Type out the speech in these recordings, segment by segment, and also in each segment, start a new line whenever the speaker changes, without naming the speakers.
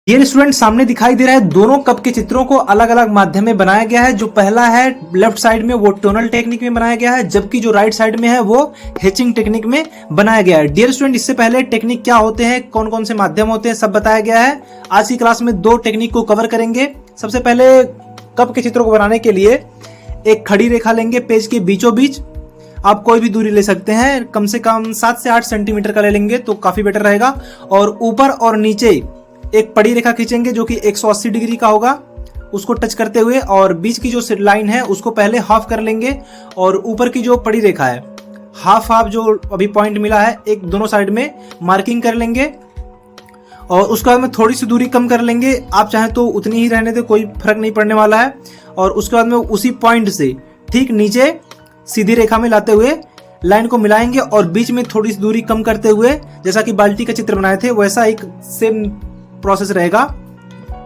ये स्टूडेंट सामने दिखाई दे रहा है दोनों कप के चित्रों को अलग अलग माध्यम में बनाया गया है। जो पहला है लेफ्ट साइड में वो टोनल टेक्निक में बनाया गया है, जबकि जो राइट साइड में है वो हेचिंग टेक्निक में बनाया गया है। डियर स्टूडेंट, इससे पहले टेक्निक क्या होते हैं, कौन कौन से माध्यम होते हैं, सब बताया गया है। आज की क्लास में दो टेक्निक को कवर करेंगे। सबसे पहले कप के चित्रों को बनाने के लिए एक खड़ी रेखा लेंगे पेज के बीचों बीच। आप कोई भी दूरी ले सकते हैं, कम से कम 7 से 8 सेंटीमीटर का ले लेंगे तो काफी बेटर रहेगा। और ऊपर और नीचे एक पड़ी रेखा खींचेंगे जो कि 180 डिग्री का होगा, उसको टच करते हुए, और बीच की जो लाइन है उसको पहले हाफ कर लेंगे। और ऊपर की जो पड़ी रेखा है हाफ हाफ जो अभी पॉइंट मिला है एक दोनों साइड में मार्किंग कर लेंगे। और उसके बाद में थोड़ी सी दूरी कम कर लेंगे, आप चाहें तो उतनी ही रहने दे, कोई फर्क नहीं पड़ने वाला है। और उसके बाद में उसी पॉइंट से ठीक नीचे सीधी रेखा में लाते हुए लाइन को मिलाएंगे और बीच में थोड़ी सी दूरी कम करते हुए, जैसा कि बाल्टी का चित्र बनाए थे वैसा एक सेम प्रोसेस रहेगा,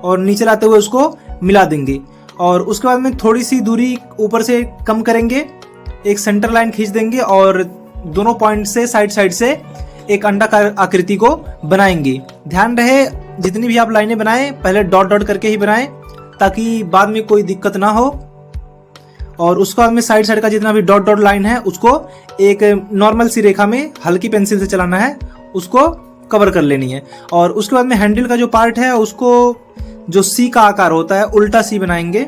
और नीचे लाते हुए उसको मिला देंगे। और उसके बाद में थोड़ी सी दूरी ऊपर से कम करेंगे, एक सेंटर लाइन खींच देंगे और दोनों पॉइंट से साइड साइड से एक अंडाकार आकृति को बनाएंगे। ध्यान रहे जितनी भी आप लाइनें बनाएं पहले डॉट डॉट करके ही बनाएं ताकि बाद में कोई दिक्कत ना हो। और उसके बाद में साइड साइड का जितना भी डॉट डॉट लाइन है उसको एक नॉर्मल सी रेखा में हल्की पेंसिल से चलाना है, उसको कवर कर लेनी है। और उसके बाद में हैंडल का जो पार्ट है उसको जो सी का आकार होता है उल्टा सी बनाएंगे,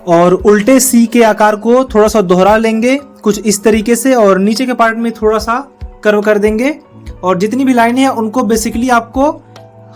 और उल्टे सी के आकार को थोड़ा सा दोहरा लेंगे कुछ इस तरीके से, और नीचे के पार्ट में थोड़ा सा कर्व कर देंगे। और जितनी भी लाइनें हैं उनको बेसिकली आपको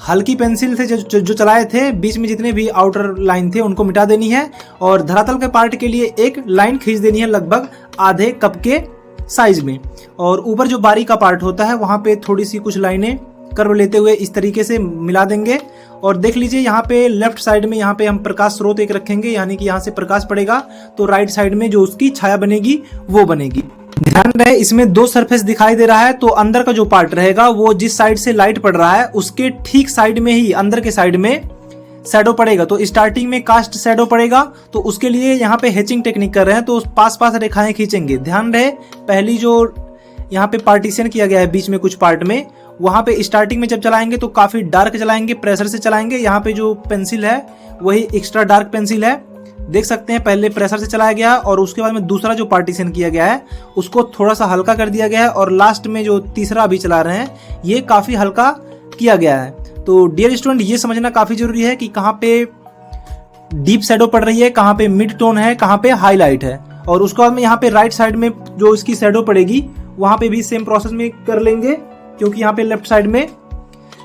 हल्की पेंसिल से जो चलाए थे बीच में जितने भी आउटर लाइन थे उनको मिटा देनी है। और धरातल के पार्ट के लिए एक लाइन खींच देनी है लगभग आधे कप के साइज में। और ऊपर जो बारी का पार्ट होता है वहां पे थोड़ी सी कुछ लाइनें कर्व लेते हुए इस तरीके से मिला देंगे। और देख लीजिए यहाँ पे लेफ्ट साइड में यहाँ पे हम प्रकाश स्रोत एक रखेंगे, यानी कि यहाँ से प्रकाश पड़ेगा तो राइट साइड में जो उसकी छाया बनेगी वो बनेगी। ध्यान रहे इसमें दो सरफेस दिखाई दे रहा है, तो अंदर का जो पार्ट रहेगा वो जिस साइड से लाइट पड़ रहा है उसके ठीक साइड में ही अंदर के साइड में शैडो पड़ेगा। तो स्टार्टिंग में कास्ट शैडो पड़ेगा, तो उसके लिए यहाँ पे हेचिंग टेक्निक कर रहे हैं तो पास पास रेखाएं खींचेंगे। ध्यान रहे पहली जो यहाँ पे पार्टीशन किया गया है बीच में कुछ पार्ट में, वहां पे स्टार्टिंग में जब चलाएंगे तो काफी डार्क चलाएंगे, प्रेशर से चलाएंगे। यहाँ पे जो पेंसिल है वही एक्स्ट्रा डार्क पेंसिल है, देख सकते हैं पहले प्रेशर से चलाया गया है और उसके बाद में दूसरा जो पार्टीशन किया गया है उसको थोड़ा सा हल्का कर दिया गया है, और लास्ट में जो तीसरा अभी चला रहे हैं ये काफी हल्का किया गया है। तो डियर स्टूडेंट, ये समझना काफी जरूरी है कि कहाँ पे डीप शैडो पड़ रही है, कहाँ पे मिड टोन है, कहाँ पे हाईलाइट है। और उसके बाद में यहाँ पे राइट साइड में जो इसकी शैडो पड़ेगी वहां पे भी सेम प्रोसेस में कर लेंगे, क्योंकि यहाँ पे लेफ्ट साइड में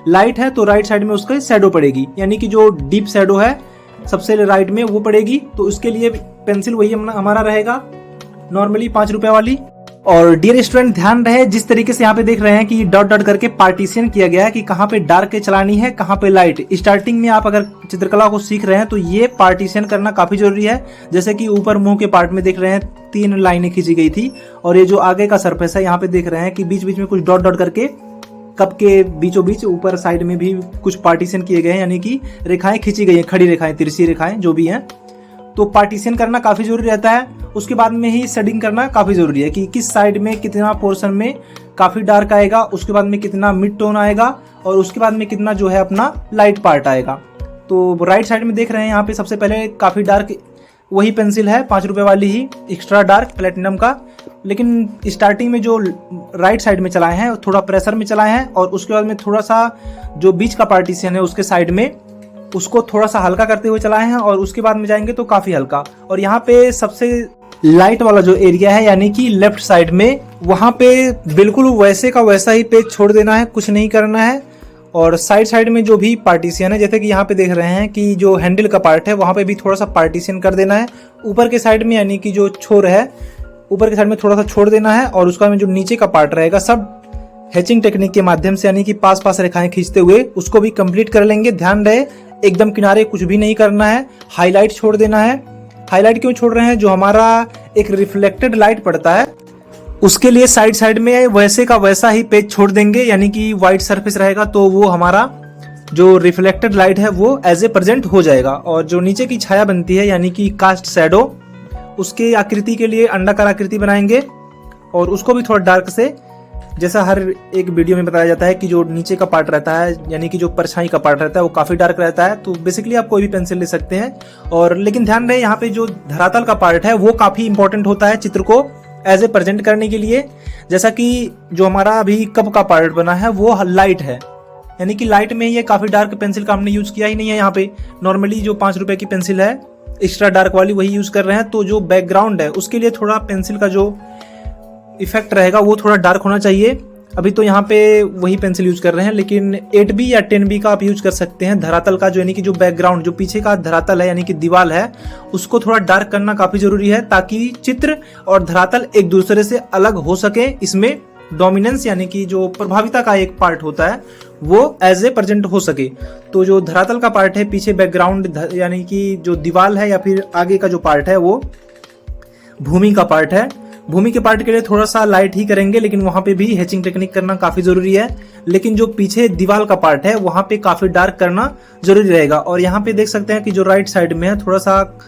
लाइट है तो राइट साइड में उसका शैडो पड़ेगी, यानी कि जो डीप शैडो है सबसे राइट में वो पड़ेगी। तो उसके लिए पेंसिल वही हमारा रहेगा नॉर्मली 5 रुपए वाली। और डियर स्टूडेंट, ध्यान रहे जिस तरीके से यहाँ पे देख रहे हैं कि डॉट डॉट करके पार्टीशन किया गया है कि कहाँ पे डार्क के चलानी है, कहाँ पे लाइट। स्टार्टिंग में आप अगर चित्रकला को सीख रहे हैं तो ये पार्टीशन करना काफी जरूरी है। जैसे कि ऊपर मुंह के पार्ट में देख रहे हैं 3 लाइनें खींची गई थी, और ये जो आगे का सरफेस है यहाँ पे देख रहे हैं कि बीच बीच में कुछ डॉट डॉट करके कप के बीचों बीच ऊपर साइड में भी कुछ पार्टीशन किए गए हैं, यानी कि रेखाएं खींची गई हैं, खड़ी रेखाएं, तिरछी रेखाएं जो भी हैं। तो पार्टीशन करना काफी जरूरी रहता है। उसके बाद में ही शेडिंग करना काफी जरूरी है कि किस साइड में कितना पोर्शन में काफी डार्क आएगा, उसके बाद में कितना मिड टोन आएगा, और उसके बाद में कितना जो है अपना लाइट पार्ट आएगा। तो राइट साइड में देख रहे हैं यहाँ पे सबसे पहले काफी डार्क वही पेंसिल है 5 रुपए वाली ही, एक्स्ट्रा डार्क प्लेटिनम का। लेकिन स्टार्टिंग में जो राइट साइड में चलाए हैं थोड़ा प्रेशर में चलाए हैं, और उसके बाद में थोड़ा सा जो बीच का पार्टीशन है उसके साइड में उसको थोड़ा सा हल्का करते हुए चलाए हैं, और उसके बाद में जाएंगे तो काफी हल्का। और यहाँ पे सबसे लाइट वाला जो एरिया है यानी कि लेफ्ट साइड में, वहां पे बिल्कुल वैसे का वैसा ही पेज छोड़ देना है, कुछ नहीं करना है। और साइड साइड में जो भी पार्टीशन है, जैसे कि यहाँ पे देख रहे हैं कि जो हैंडल का पार्ट है वहां पे भी थोड़ा सा पार्टीशन कर देना है ऊपर के साइड में, यानी कि जो छोर है ऊपर के साइड में थोड़ा सा छोड़ देना है। और उसका में जो नीचे का पार्ट रहेगा सब हैचिंग टेक्निक के माध्यम से, यानी कि पास पास रेखाएं खींचते हुए उसको भी कंप्लीट कर लेंगे। ध्यान रहे एकदम किनारे कुछ भी नहीं करना है, हाईलाइट छोड़ देना है। हाईलाइट क्यों छोड़ रहे हैं, जो हमारा एक रिफ्लेक्टेड लाइट पड़ता है उसके लिए साइड साइड में वैसे का वैसा ही पेज छोड़ देंगे, यानी कि व्हाइट सरफेस रहेगा तो वो हमारा जो रिफ्लेक्टेड लाइट है वो एज ए प्रेजेंट हो जाएगा। और जो नीचे की छाया बनती है यानी कि कास्ट शैडो, उसके आकृति के लिए अंडाकार आकृति बनाएंगे और उसको भी थोड़ा डार्क से जैसा हर एक वीडियो में बताया जाता है कि जो नीचे का पार्ट रहता है यानी कि जो परछाई का पार्ट रहता है वो काफी डार्क रहता है, तो बेसिकली आप कोई भी पेंसिल ले सकते हैं। और लेकिन ध्यान रहे यहाँ पे जो धरातल का पार्ट है वो काफी इंपॉर्टेंट होता है चित्र को एज ए प्रेजेंट करने के लिए। जैसा कि जो हमारा अभी कप का पार्ट बना है वो लाइट है, यानी कि लाइट में ये काफी डार्क पेंसिल का हमने यूज किया ही नहीं है। यहाँ पे नॉर्मली जो 5 रुपए की पेंसिल है एक्स्ट्रा डार्क वाली वही यूज कर रहे हैं। तो जो बैकग्राउंड है उसके लिए थोड़ा पेंसिल का जो इफेक्ट रहेगा वो थोड़ा डार्क होना चाहिए। अभी तो यहाँ पे वही पेंसिल यूज कर रहे हैं, लेकिन 8B या 10B का आप यूज कर सकते हैं। धरातल का जो यानी कि जो बैकग्राउंड जो पीछे का धरातल है यानी कि दीवार है उसको थोड़ा डार्क करना काफी जरूरी है, ताकि चित्र और धरातल एक दूसरे से अलग हो सके। इसमें डोमिनेंस यानी कि जो प्रभाविता का एक पार्ट होता है वो एज ए प्रेजेंट हो सके। तो जो धरातल का पार्ट है पीछे बैकग्राउंड यानी कि जो दीवार है या फिर आगे का जो पार्ट है वो भूमि का पार्ट है। भूमि के पार्ट के लिए थोड़ा सा लाइट ही करेंगे, लेकिन वहां पे भी हैचिंग टेक्निक करना काफी जरूरी है। लेकिन जो पीछे दीवार का पार्ट है वहां पे काफी डार्क करना जरूरी रहेगा। और यहाँ पे देख सकते हैं कि जो राइट साइड में है थोड़ा सा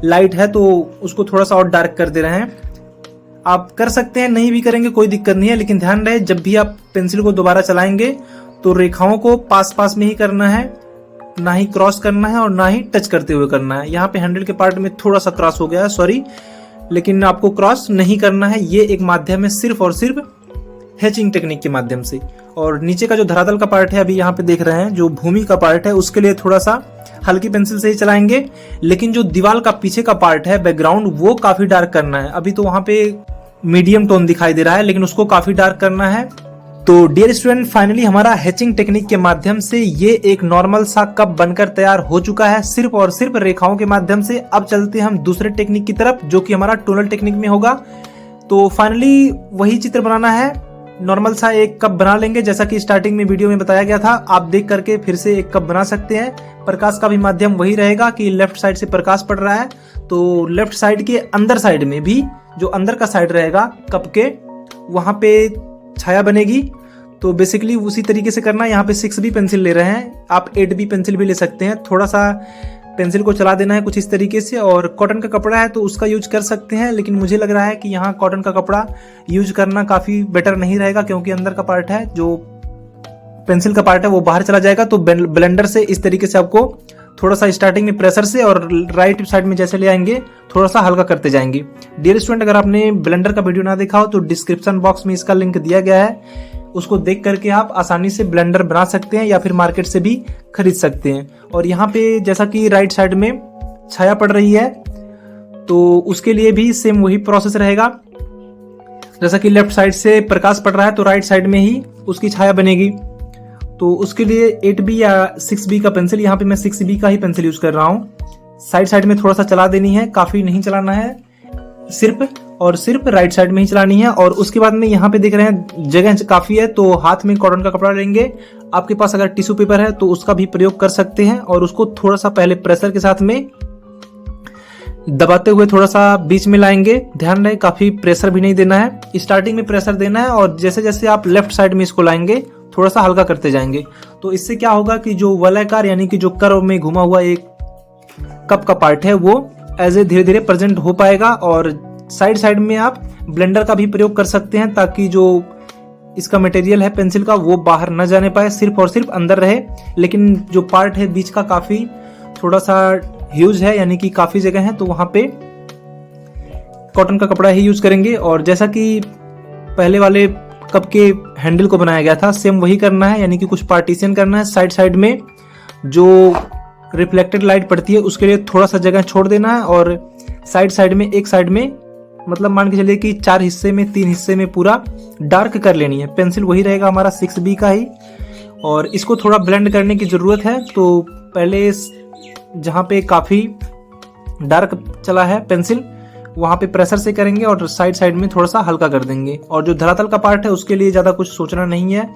लाइट है तो उसको थोड़ा सा और डार्क कर दे रहे हैं। आप कर सकते हैं, नहीं भी करेंगे कोई दिक्कत नहीं है, लेकिन ध्यान रहे जब भी आप पेंसिल को दोबारा चलाएंगे तो रेखाओं को पास पास में ही करना है, ना ही क्रॉस करना है और ना ही टच करते हुए करना है। यहाँ पे हैंडल के पार्ट में थोड़ा सा क्रॉस हो गया है, सॉरी, लेकिन आपको क्रॉस नहीं करना है। ये एक माध्यम है सिर्फ और सिर्फ हैचिंग टेक्निक के माध्यम से। और नीचे का जो धरातल का पार्ट है अभी यहाँ पे देख रहे हैं जो भूमि का पार्ट है उसके लिए थोड़ा सा हल्की पेंसिल से ही चलाएंगे, लेकिन जो दीवार का पीछे का पार्ट है बैकग्राउंड वो काफी डार्क करना है। अभी तो वहां पे मीडियम टोन दिखाई दे रहा है लेकिन उसको काफी डार्क करना है। तो डियर स्टूडेंट, फाइनली हमारा हैचिंग टेक्निक के माध्यम से ये एक नॉर्मल सा कप बनकर तैयार हो चुका है सिर्फ और सिर्फ रेखाओं के माध्यम से। अब चलते हैं हम दूसरे टेक्निक की तरफ जो कि हमारा टोनल टेक्निक में होगा। तो फाइनली वही चित्र बनाना है, नॉर्मल सा एक कप बना लेंगे जैसा कि स्टार्टिंग में वीडियो में बताया गया था। आप देख करके फिर से एक कप बना सकते हैं। प्रकाश का भी माध्यम वही रहेगा कि लेफ्ट साइड से प्रकाश पड़ रहा है तो लेफ्ट साइड के अंदर साइड में भी जो अंदर का साइड रहेगा कप के वहां पे छाया बनेगी। तो बेसिकली उसी तरीके से करना है। यहाँ पे 6B पेंसिल ले रहे हैं, आप 8B पेंसिल भी ले सकते हैं। थोड़ा सा पेंसिल को चला देना है कुछ इस तरीके से, और कॉटन का कपड़ा है तो उसका यूज कर सकते हैं, लेकिन मुझे लग रहा है कि यहाँ कॉटन का कपड़ा यूज करना काफी बेटर नहीं रहेगा क्योंकि अंदर का पार्ट है जो पेंसिल का पार्ट है वो बाहर चला जाएगा। तो ब्लेंडर से इस तरीके से आपको थोड़ा सा स्टार्टिंग में प्रेशर से और राइट साइड में जैसे ले आएंगे थोड़ा सा हल्का करते जाएंगे। डियर स्टूडेंट, अगर आपने ब्लेंडर का वीडियो ना देखा हो तो डिस्क्रिप्शन बॉक्स में इसका लिंक दिया गया है, उसको देख करके आप आसानी से ब्लेंडर बना सकते हैं या फिर मार्केट से भी खरीद सकते हैं। और यहाँ पे जैसा कि राइट साइड में छाया पड़ रही है तो उसके लिए भी सेम वही प्रोसेस रहेगा। जैसा कि लेफ्ट साइड से प्रकाश पड़ रहा है तो राइट साइड में ही उसकी छाया बनेगी। तो उसके लिए 8B या 6B का पेंसिल, यहाँ पे मैं 6B का ही पेंसिल यूज कर रहा हूँ। साइड में थोड़ा सा चला देनी है, काफी नहीं चलाना है, सिर्फ और सिर्फ राइट साइड में ही चलानी है। और उसके बाद में यहाँ पे देख रहे हैं जगह काफी है तो हाथ में कॉटन का कपड़ा लेंगे। आपके पास अगर टिश्यू पेपर है तो उसका भी प्रयोग कर सकते हैं और उसको थोड़ा सा पहले प्रेशर के साथ में दबाते हुए थोड़ा सा बीच में लाएंगे। ध्यान रहे काफी प्रेशर भी नहीं देना है, स्टार्टिंग में प्रेशर देना है और जैसे जैसे आप लेफ्ट साइड में इसको लाएंगे थोड़ा सा हल्का करते जाएंगे। तो इससे क्या होगा कि जो वलयाकार यानी कि जो कर्व में घुमा हुआ एक कप का पार्ट है वो एज ए धीरे धीरे प्रेजेंट हो पाएगा। और साइड में आप ब्लेंडर का भी प्रयोग कर सकते हैं ताकि जो इसका मटेरियल है पेंसिल का वो बाहर न जाने पाए, सिर्फ और सिर्फ अंदर रहे। लेकिन जो पार्ट है बीच का काफी थोड़ा सा ह्यूज है यानी कि काफी जगह है तो वहां पे कॉटन का कपड़ा ही यूज करेंगे। और जैसा कि पहले वाले कप के हैंडल को बनाया गया था सेम वही करना है, यानी कि कुछ पार्टीशन करना है। साइड में जो रिफ्लेक्टेड लाइट पड़ती है उसके लिए थोड़ा सा जगह छोड़ देना है और साइड में एक साइड में मतलब मान के चलिए कि 4 हिस्से में 3 हिस्से में पूरा डार्क कर लेनी है। पेंसिल वही रहेगा हमारा 6B का ही। और इसको थोड़ा ब्लेंड करने की जरूरत है तो पहले जहाँ पे काफी डार्क चला है पेंसिल वहां पे प्रेशर से करेंगे और साइड में थोड़ा सा हल्का कर देंगे। और जो धरातल का पार्ट है उसके लिए ज्यादा कुछ सोचना नहीं है,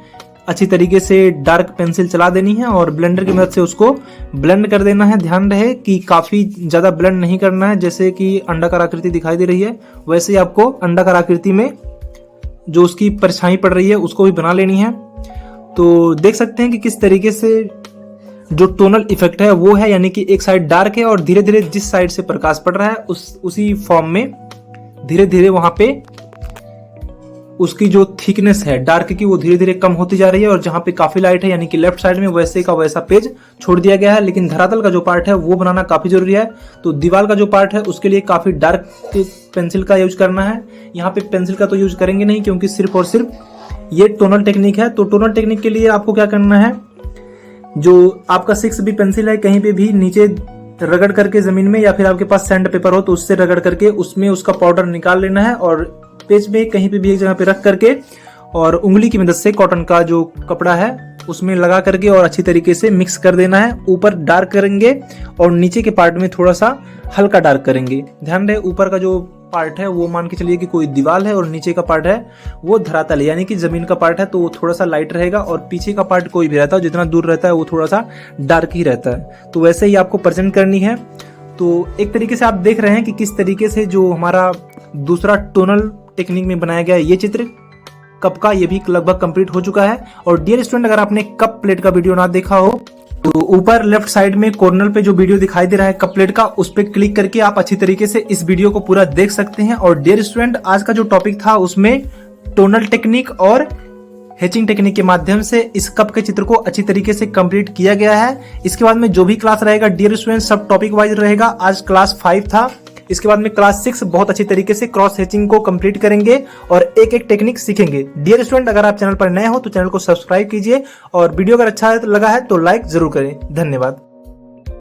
अच्छी तरीके से डार्क पेंसिल चला देनी है और ब्लेंडर की मदद से उसको ब्लेंड कर देना है। ध्यान रहे कि काफी ज्यादा ब्लेंड नहीं करना है, जैसे कि अंडाकार आकृति दिखाई दे रही है वैसे ही आपको अंडाकार आकृति में जो उसकी परछाई पड़ रही है उसको भी बना लेनी है। तो देख सकते हैं कि किस तरीके से जो टोनल इफेक्ट है वो है, यानी कि एक साइड डार्क है और धीरे धीरे जिस साइड से प्रकाश पड़ रहा है उसी फॉर्म में धीरे धीरे वहां पे उसकी जो थिकनेस है डार्क की वो धीरे धीरे कम होती जा रही है, और जहां पे काफी लाइट है यानी कि लेफ्ट साइड में वैसे का वैसा पेज छोड़ दिया गया है। लेकिन धरातल का जो पार्ट है वो बनाना काफी जरूरी है, तो दीवार का जो पार्ट है उसके लिए काफी डार्क पेंसिल का यूज करना है। यहाँ पे पेंसिल का तो यूज करेंगे नहीं, क्योंकि सिर्फ और सिर्फ ये टोनल टेक्निक है। तो टोनल टेक्निक के लिए आपको क्या करना है, जो आपका 6B पेंसिल है कहीं पे भी नीचे रगड़ करके जमीन में, या फिर आपके पास सैंड पेपर हो तो उससे रगड़ करके उसमें उसका पाउडर निकाल लेना है, और पेज में कहीं पे भी एक जगह पे रख करके और उंगली की मदद से कॉटन का जो कपड़ा है उसमें लगा करके और अच्छी तरीके से मिक्स कर देना है। ऊपर डार्क करेंगे और नीचे के पार्ट में थोड़ा सा हल्का डार्क करेंगे। ध्यान रहे ऊपर का जो पार्ट है वो मान के चलिए कि कोई दीवार है, और नीचे का पार्ट है वो धरातल है यानी कि जमीन का पार्ट है, तो वो थोड़ा सा लाइट रहेगा, और पीछे का पार्ट कोई भी रहता है जितना दूर रहता है वो थोड़ा सा डार्क ही रहता है। तो वैसे ही आपको प्रेजेंट करनी है। तो एक तरीके से आप देख रहे हैं कि किस तरीके से जो हमारा दूसरा टोनल टेक्निक में बनाया गया ये चित्र कप का, ये भी लगभग कंप्लीट हो चुका है। और डियर स्टूडेंट, अगर आपने कप प्लेट का वीडियो ना देखा हो तो ऊपर लेफ्ट साइड में कॉर्नर पे जो वीडियो दिखाई दे रहा है कप प्लेट का, उस पर क्लिक करके आप अच्छी तरीके से इस वीडियो को पूरा देख सकते हैं। और डियर स्टूडेंट, आज का जो टॉपिक था उसमें टोनल टेक्निक और हेचिंग टेक्निक के माध्यम से इस कप के चित्र को अच्छी तरीके से कंप्लीट किया गया है। इसके बाद में जो भी क्लास रहेगा डियर स्टूडेंट सब टॉपिक वाइज रहेगा। आज क्लास 5 था, इसके बाद में क्लास 6 बहुत अच्छी तरीके से क्रॉस हेचिंग को कंप्लीट करेंगे और एक एक टेक्निक सीखेंगे। डियर स्टूडेंट, अगर आप चैनल पर नए हो तो चैनल को सब्सक्राइब कीजिए, और वीडियो अगर अच्छा लगा है तो लाइक जरूर करें। धन्यवाद।